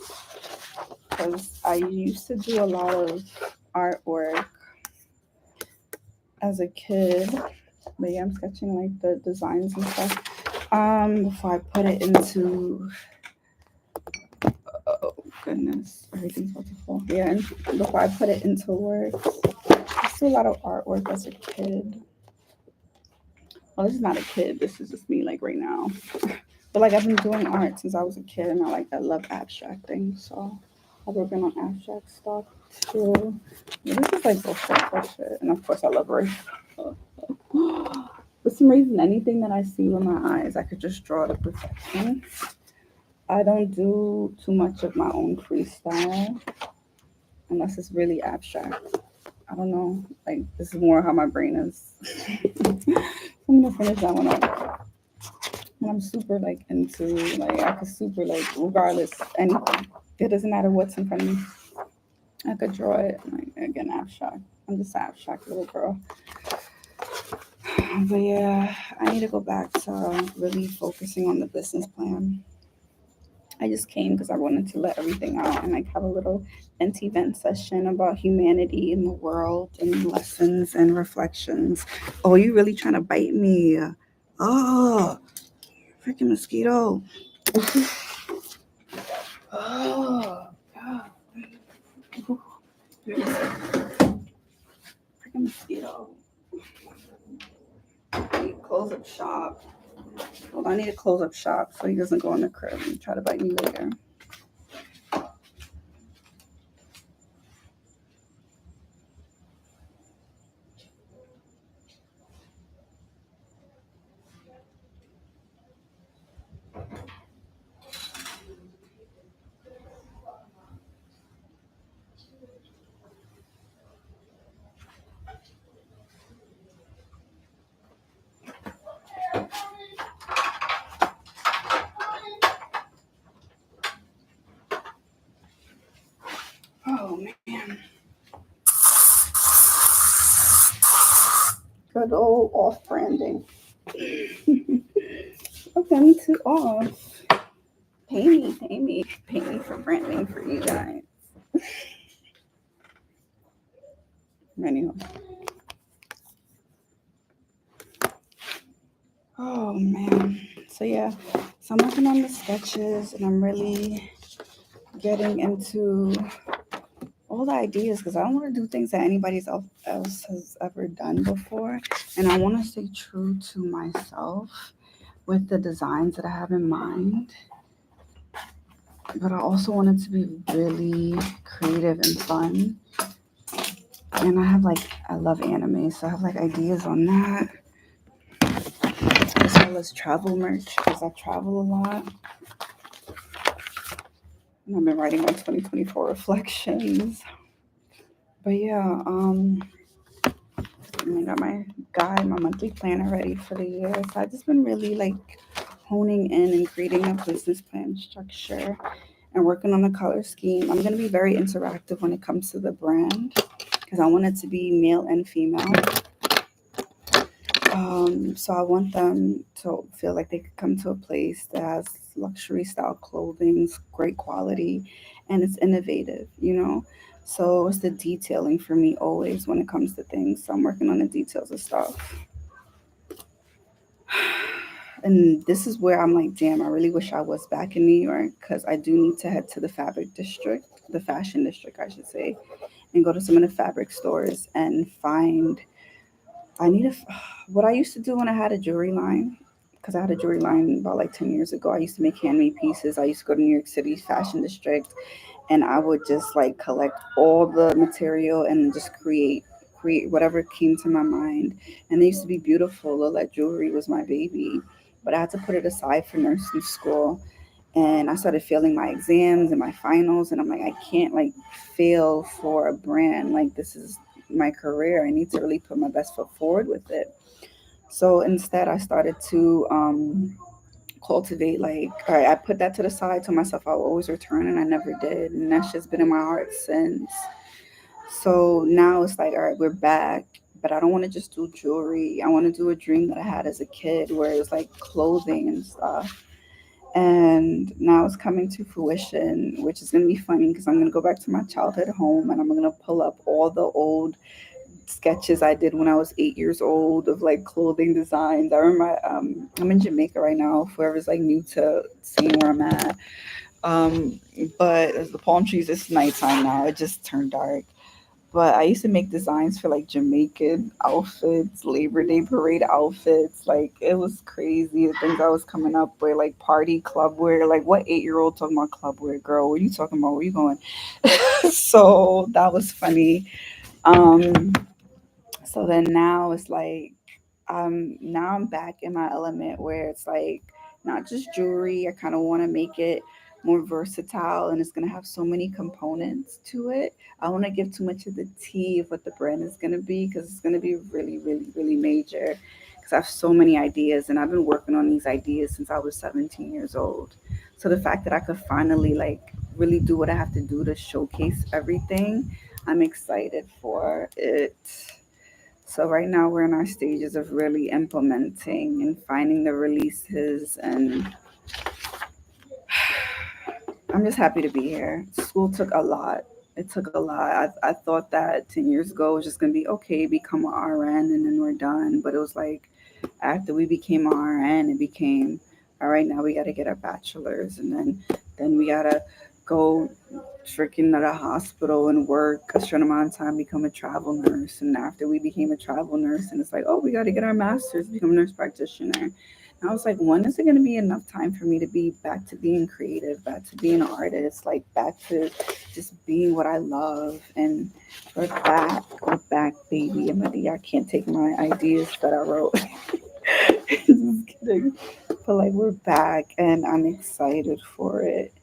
because I used to do a lot of artwork as a kid. But yeah, I'm sketching like the designs and stuff. Before I put it into oh goodness, everything's about to fall. Yeah, and before I put it into words, I used to do a lot of artwork as a kid. Well, this is not a kid. This is just me like right now. But like I've been doing art since I was a kid, and I love abstract things. So I've working on abstract stuff too. Yeah, this is like bullshit. And of course, I love race. For some reason, anything that I see with my eyes, I could just draw to perfection. I don't do too much of my own freestyle unless it's really abstract. I don't know. Like, this is more how my brain is. I'm gonna finish that one up. And I'm super like into like I could super like regardless anything. It doesn't matter what's in front of me. I could draw it like again abstract. I'm just an abstract little girl. But yeah, I need to go back to really focusing on the business plan. I just came because I wanted to let everything out and like have a little vent session about humanity in the world and lessons and reflections. Oh, you really trying to bite me? Oh, freaking mosquito. Oh, God. Freaking mosquito. I need to close up shop. Hold on, I need to close up shop so he doesn't go in the crib and try to bite me later. Oh man. Good old off branding. Welcome to off. Pay me for branding for you guys. Anyhow. Oh man. So yeah. So I'm working on the sketches and I'm really getting into all the ideas because I don't want to do things that anybody else has ever done before. And I want to stay true to myself with the designs that I have in mind. But I also want it to be really creative and fun. And I love anime, so I have like ideas on that. As well as travel merch because I travel a lot. And I've been writing my 2024 reflections. But yeah, I got my guide, my monthly planner ready for the year. So I've just been really like honing in and creating a business plan structure and working on the color scheme. I'm going to be very interactive when it comes to the brand because I want it to be male and female. So I want them to feel like they could come to a place that has luxury style clothing, it's great quality, and it's innovative, you know? So it's the detailing for me always when it comes to things. So I'm working on the details of stuff. And this is where I'm like, damn, I really wish I was back in New York because I do need to head to the fabric district, the fashion district, I should say, and go to some of the fabric stores and find. I need a. What I used to do when I had a jewelry line, because I had a jewelry line about like 10 years ago. I used to make handmade pieces. I used to go to New York City's fashion district and I would just like collect all the material and just create whatever came to my mind. And they used to be beautiful. Lillet jewelry was my baby, but I had to put it aside for nursing school. And I started failing my exams and my finals, and I'm like, I can't like fail for a brand. Like this is my career. I need to really put my best foot forward with it. So instead, I started to cultivate like all right, I put that to the side, to myself I'll always return, and I never did, and that's just been in my heart since. So now it's like all right, we're back, but I don't want to just do jewelry. I want to do a dream that I had as a kid where it was like clothing and stuff, and now it's coming to fruition, which is going to be funny because I'm going to go back to my childhood home and I'm going to pull up all the old sketches I did when I was 8 years old of like clothing designs. I remember I'm in Jamaica right now. If whoever's like new to seeing where I'm at, um, but as the palm trees, it's nighttime now. It just turned dark. But I used to make designs for like Jamaican outfits, Labor Day parade outfits. Like it was crazy the things I was coming up with, like party club wear. Like what 8 year old talking about club wear, girl? What are you talking about? Where you going? So that was funny. Um, so then now it's like now I'm back in my element where it's like not just jewelry. I kind of want to make it more versatile and it's going to have so many components to it. I don't want to give too much of the tea of what the brand is going to be because it's going to be really, really, really major because I have so many ideas and I've been working on these ideas since I was 17 years old. So the fact that I could finally like really do what I have to do to showcase everything, I'm excited for it. So right now we're in our stages of really implementing and finding the releases and I'm just happy to be here. School took a lot. It took a lot. I thought that 10 years ago it was just going to be okay, become an RN and then we're done. But it was like after we became an RN, it became all right, now we got to get our bachelor's and then we got to go freaking at a hospital and work a certain amount of time, become a travel nurse. And after we became a travel nurse, and it's like, oh, we got to get our master's, become a nurse practitioner. And I was like, when is it going to be enough time for me to be back to being creative, back to being an artist, like back to just being what I love? And we're back, baby. I can't take my ideas that I wrote. Just kidding. But like, we're back, and I'm excited for it.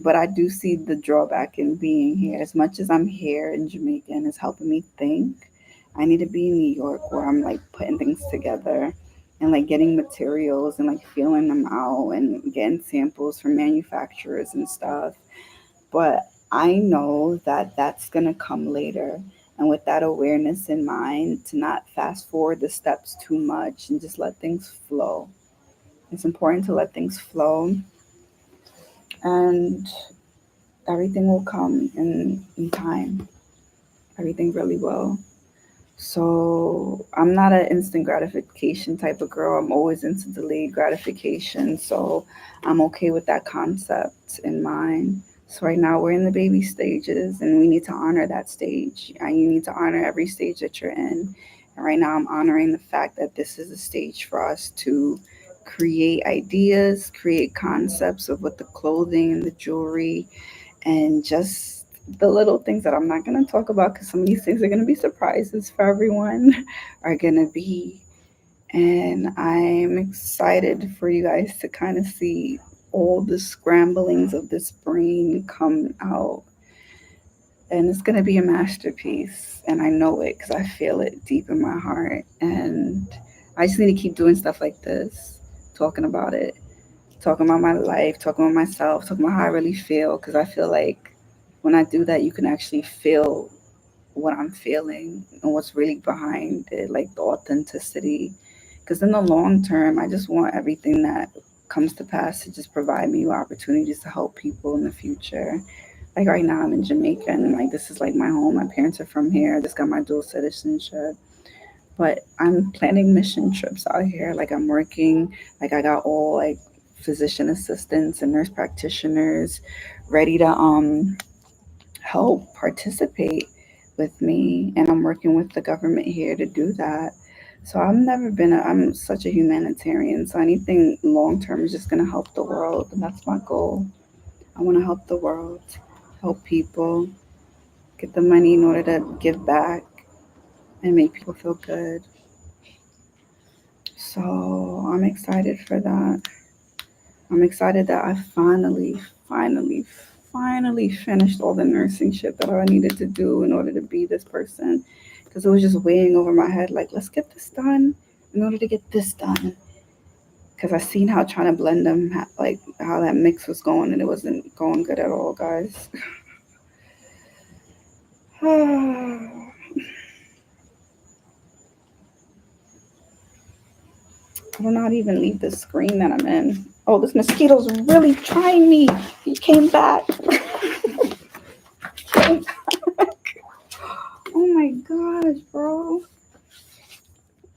But I do see the drawback in being here. As much as I'm here in Jamaica and it's helping me think, I need to be in New York where I'm like putting things together and like getting materials and like feeling them out and getting samples from manufacturers and stuff. But I know that that's going to come later. And with that awareness in mind, to not fast forward the steps too much and just let things flow. It's important to let things flow and everything will come in time. Everything really will. So I'm not an instant gratification type of girl. I'm always into delayed gratification. So I'm okay with that concept in mind. So right now we're in the baby stages and we need to honor that stage. And you need to honor every stage that you're in. And right now I'm honoring the fact that this is a stage for us to create ideas, create concepts of what the clothing and the jewelry and just the little things that I'm not going to talk about because some of these things are going to be surprises for everyone are going to be. And I'm excited for you guys to kind of see all the scramblings of this brain come out. And it's going to be a masterpiece. And I know it because I feel it deep in my heart. And I just need to keep doing stuff like this, talking about it, talking about my life, talking about myself, talking about how I really feel. Because I feel like when I do that, you can actually feel what I'm feeling and what's really behind it, like the authenticity. Because in the long term, I just want everything that comes to pass to just provide me with opportunities to help people in the future. Like right now, I'm in Jamaica, and like this is like my home. My parents are from here. I just got my dual citizenship, but I'm planning mission trips out here. Like I'm working, like I got all like physician assistants and nurse practitioners ready to help participate with me and I'm working with the government here to do that. So I'm such a humanitarian. So anything long term is just going to help the world and that's my goal. I want to help the world, help people, get the money in order to give back and make people feel good. So I'm excited for that. I'm excited that I finally finished all the nursing shit that I needed to do in order to be this person. Because it was just weighing over my head, like, let's get this done in order to get this done. Because I seen how trying to blend them, like how that mix was going, and it wasn't going good at all, guys. I will not even leave the screen that I'm in. Oh, this mosquito's really trying me. He came back. Oh my gosh, bro.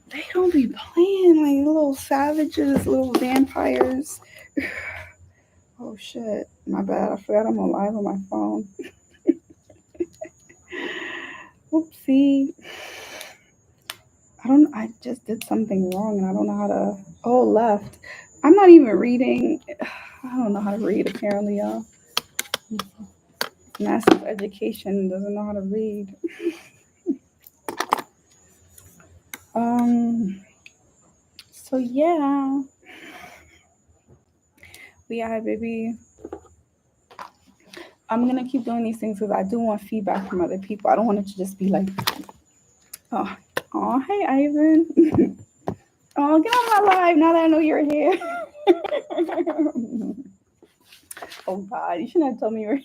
They don't be playing like little savages, little vampires. Oh shit. My bad. I forgot I'm alive on my phone. Oh See, I just did something wrong and I don't know how to. Oh, left. I'm not even reading. I don't know how to read, apparently, y'all. Massive education doesn't know how to read. Um, so yeah. But yeah, baby. I'm gonna keep doing these things because I do want feedback from other people. I don't want it to just be like, oh, oh, hey, Ivan. Oh, get on my live now that I know you're here. Oh God, you shouldn't have told me you were.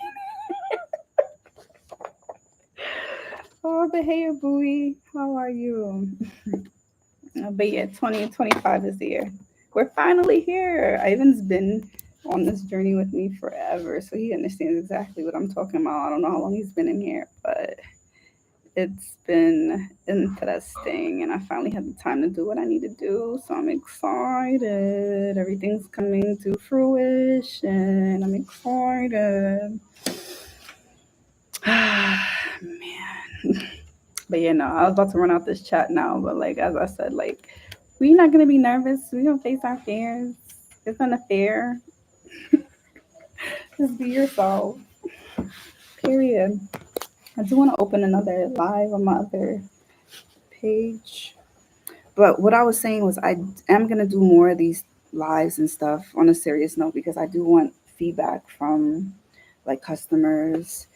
Oh, but hey, Abui, how are you? But yeah, 2025 is the year. We're finally here. Ivan's been on this journey with me forever, so he understands exactly what I'm talking about. I don't know how long he's been in here, but it's been interesting, and I finally had the time to do what I need to do, so I'm excited. Everything's coming to fruition. I'm excited. Man. But yeah, no, I was about to run out this chat now, but like as I said, like we're not gonna be nervous. We're gonna face our fears. It's not a fear. Just be yourself. Period. I do want to open another live on my other page. But what I was saying was I am gonna do more of these lives and stuff on a serious note because I do want feedback from like customers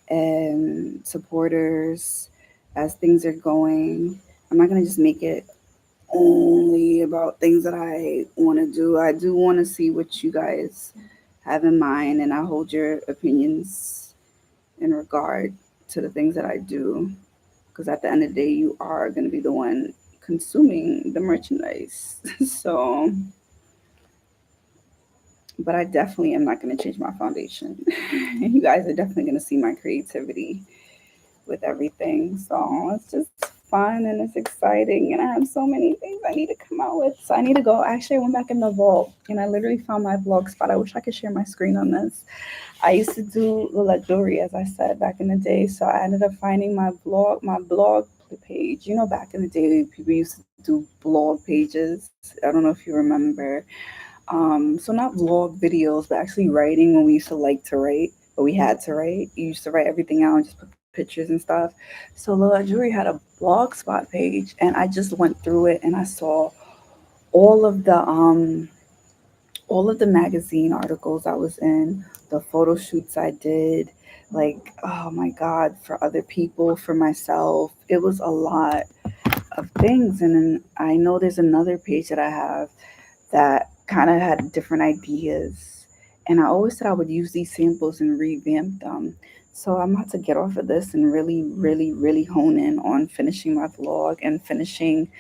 and supporters as things are going. I'm not gonna just make it only about things that I want to do. I do want to see what you guys have in mind, and I hold your opinions in regard to the things that I do. Because at the end of the day, you are going to be the one consuming the merchandise. So, but I definitely am not going to change my foundation. You guys are definitely going to see my creativity with everything. So it's just fun and it's exciting. And I have so many things I need to come out with. So I need to go. Actually, I went back in the vault and I literally found my vlog spot. I wish I could share my screen on this. I used to do little jewelry, as I said, back in the day. So I ended up finding my blog page. You know, back in the day, people used to do blog pages. I don't know if you remember. So not vlog videos, but actually writing when we used to like to write, but we had to write. You used to write everything out and just put pictures and stuff. So Lila Jewelry had a blogspot page, and I just went through it and I saw all of the um all of the magazine articles I was in, the photo shoots I did, like oh my god, for other people, for myself. It was a lot of things, and then I know there's another page that I have that kind of had different ideas. And I always said I would use these samples and revamp them. So I'm about to get off of this and really, really, really hone in on finishing my vlog and finishing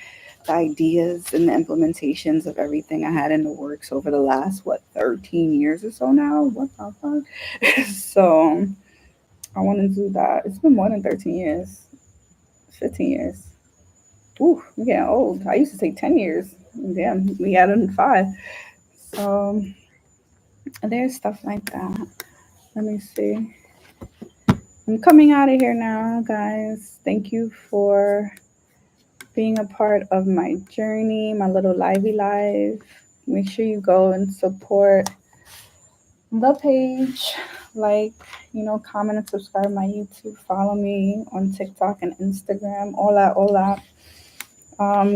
the ideas and the implementations of everything I had in the works over the last, 13 years or so now? What the fuck? So I want to do that. It's been more than 13 years, 15 years. Ooh, I'm getting old. I used to say 10 years. Damn, we added 5. So there's stuff like that. Let me see. I'm coming out of here now, guys. Thank you for being a part of my journey, my little livey live. Make sure you go and support the page. Like, comment and subscribe my YouTube. Follow me on TikTok and Instagram. All that, all that.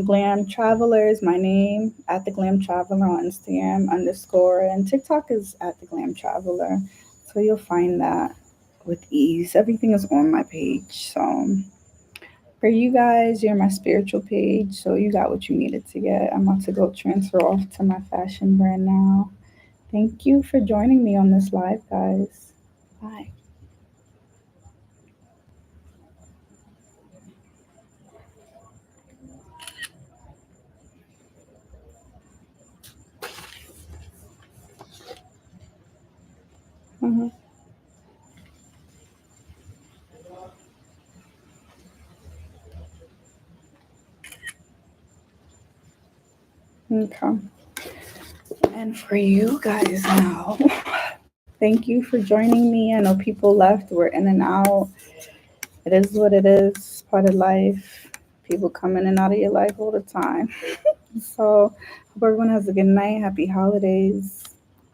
Glam Traveler is my name, at the Glam Traveler on Instagram underscore, and TikTok is at the Glam Traveler. So you'll find that with ease. Everything is on my page. So for you guys, you're my spiritual page, so you got what you needed to get. I'm about to go transfer off to my fashion brand now. Thank you for joining me on this live, guys. Bye. Mhm. Okay. And for you guys now, thank you for joining me. I know people left, we're in and out. It is what it is. part of life. People come in and out of your life all the time. So, hope everyone has a good night. Happy holidays.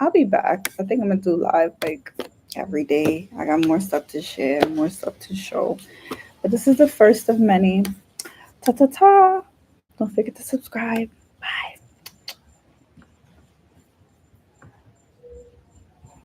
I'll be back. I think I'm gonna do live like every day. I got more stuff to share, more stuff to show. But this is the first of many. Ta ta ta. Don't forget to subscribe. Bye.